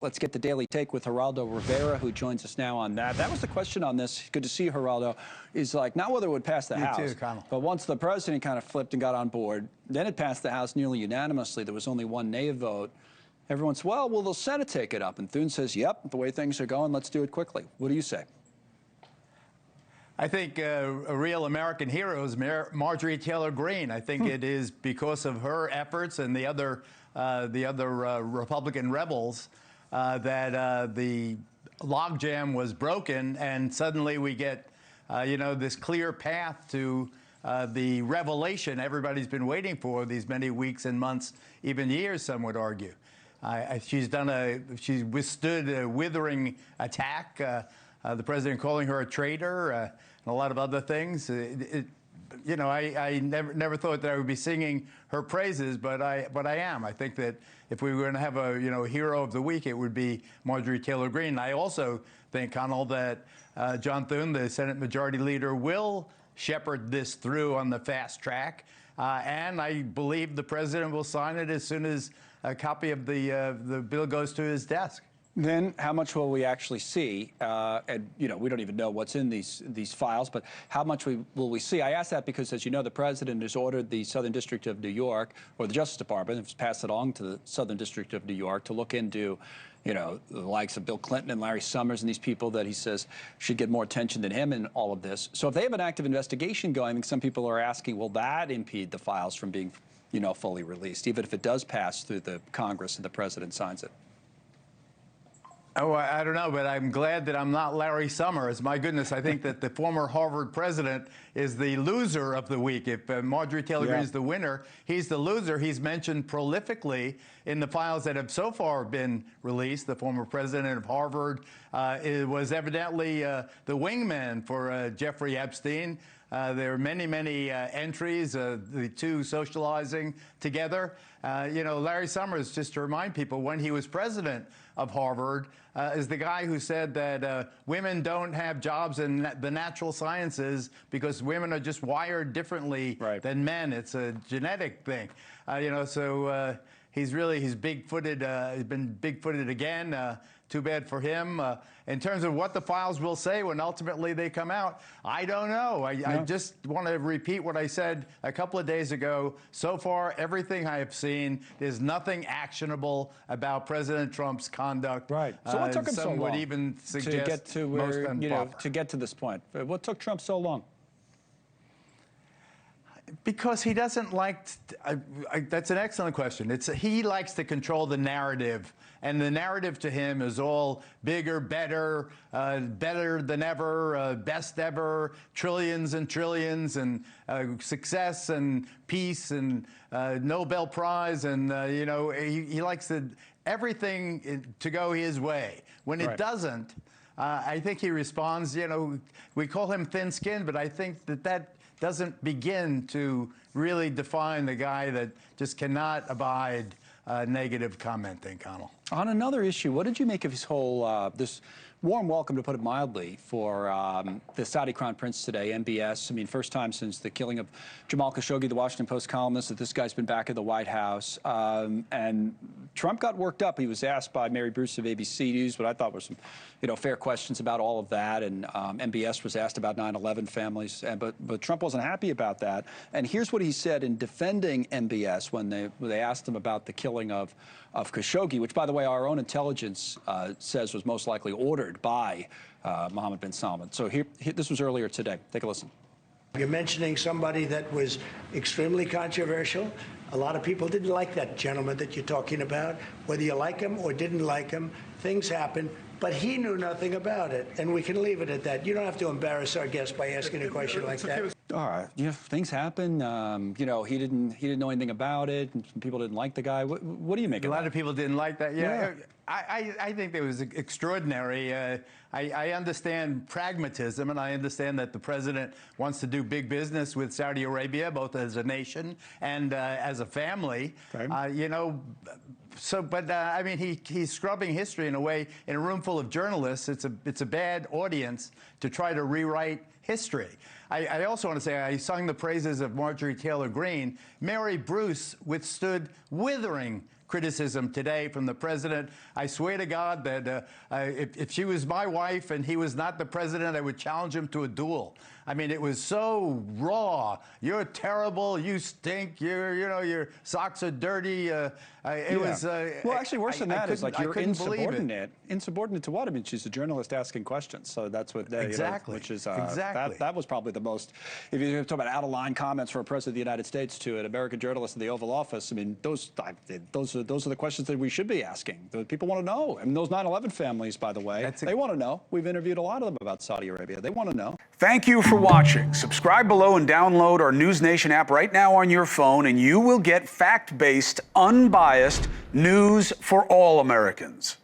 Let's get the Daily Take with Geraldo Rivera, who joins us now on that. That was the question on this. Good to see you, Geraldo. Is like not whether it would pass the House, too, Connell. but once the president kind of flipped and got on board, then it passed the House nearly unanimously. There was only one nay vote. Everyone said, well, will the Senate take it up? And Thune says, yep, the way things are going, let's do it quickly. What do you say? I think a real American hero is Marjorie Taylor Greene. I think it is because of her efforts and the other Republican rebels that the logjam was broken, and suddenly we get, this clear path to the revelation everybody's been waiting for these many weeks and months, even years, some would argue. She's withstood a withering attack, the president calling her a traitor, and a lot of other things. I never thought that I would be singing her praises, but I am. I think that if we were going to have a hero of the week, it would be Marjorie Taylor Greene. I also think, Connell, that John Thune, the Senate Majority Leader, will shepherd this through on the fast track, and I believe the president will sign it as soon as a copy of the bill goes to his desk. Then how much will we actually see? And, we don't even know what's in these files, but how much will we see? I ask that because, as you know, the president has ordered the Southern District of New York, or the Justice Department, has passed it along to the Southern District of New York to look into, the likes of Bill Clinton and Larry Summers and these people that he says should get more attention than him in all of this. So if they have an active investigation going, I think some people are asking, will that impede the files from being, fully released, even if it does pass through the Congress and the president signs it? Oh, I don't know, but I'm glad that I'm not Larry Summers. My goodness, I think that the former Harvard president is the loser of the week. If Marjorie Taylor Greene is the winner, he's the loser. He's mentioned prolifically in the files that have so far been released. The former president of Harvard was evidently the wingman for Jeffrey Epstein. There are many, many entries, the two socializing together. Larry Summers, just to remind people, when he was president of Harvard, is the guy who said that women don't have jobs in the natural sciences because women are just wired differently than men. It's a genetic thing. He's big-footed. He's been big-footed again. Too bad for him. In terms of what the files will say when ultimately they come out, I don't know. I just want to repeat what I said a couple of days ago. So far, everything I have seen, there's nothing actionable about President Trump's conduct. Right. So what took him so long? Some would even suggest to get to where, to get to this point? What took Trump so long? Because he doesn't like, that's an excellent question. He likes to control the narrative, and the narrative to him is all bigger, better, better than ever, best ever, trillions and trillions, and success and peace and Nobel Prize, and he likes everything to go his way. When it doesn't, I think he responds. We call him thin-skinned, but I think that doesn't begin to really define the guy that just cannot abide negative commenting, Connell. On another issue, what did you make of his whole, this warm welcome, to put it mildly, for the Saudi Crown Prince today, MBS? I mean, first time since the killing of Jamal Khashoggi, the Washington Post columnist, that this guy's been back at the White House. And Trump got worked up. He was asked by Mary Bruce of ABC News, what I thought were some, fair questions about all of that. And MBS was asked about 9/11 families. But Trump wasn't happy about that. And here's what he said in defending MBS when they asked him about the killing of Khashoggi, which, by the way, our own intelligence says was most likely ordered by Mohammed bin Salman. So this was earlier today. Take a listen. You're mentioning somebody that was extremely controversial. A lot of people didn't like that gentleman that you're talking about. Whether you like him or didn't like him, things happen. But he knew nothing about it, and we can leave it at that. You don't have to embarrass our guest by asking a question like that. All right, things happen. He didn't know anything about it, and some people didn't like the guy. What do you make of that? A lot of people didn't like that. Yeah. I think it was extraordinary. I understand pragmatism, and I understand that the president wants to do big business with Saudi Arabia, both as a nation and as a family. I mean, he's scrubbing history in a way. In a room full of journalists, it's a bad audience to try to rewrite history. I also want to say I sung the praises of Marjorie Taylor Greene. Mary Bruce withstood withering criticism today from the president. I swear to God that if she was my wife and he was not the president, I would challenge him to a duel. I mean, it was so raw. You're terrible. You stink. Your socks are dirty. It was. Well, actually, worse than that is like you're insubordinate. Insubordinate to what? I mean, she's a journalist asking questions, so that's what. Exactly. Which is exactly. That was probably the most. If you talk about out of line comments from a president of the United States to an American journalist in the Oval Office, I mean, those are the questions that we should be asking. The people want to know. I mean, those 9/11 families, by the way, they want to know. We've interviewed a lot of them about Saudi Arabia. They want to know. Thank you for watching. Subscribe below and download our NewsNation app right now on your phone, and you will get fact-based, unbiased news for all Americans.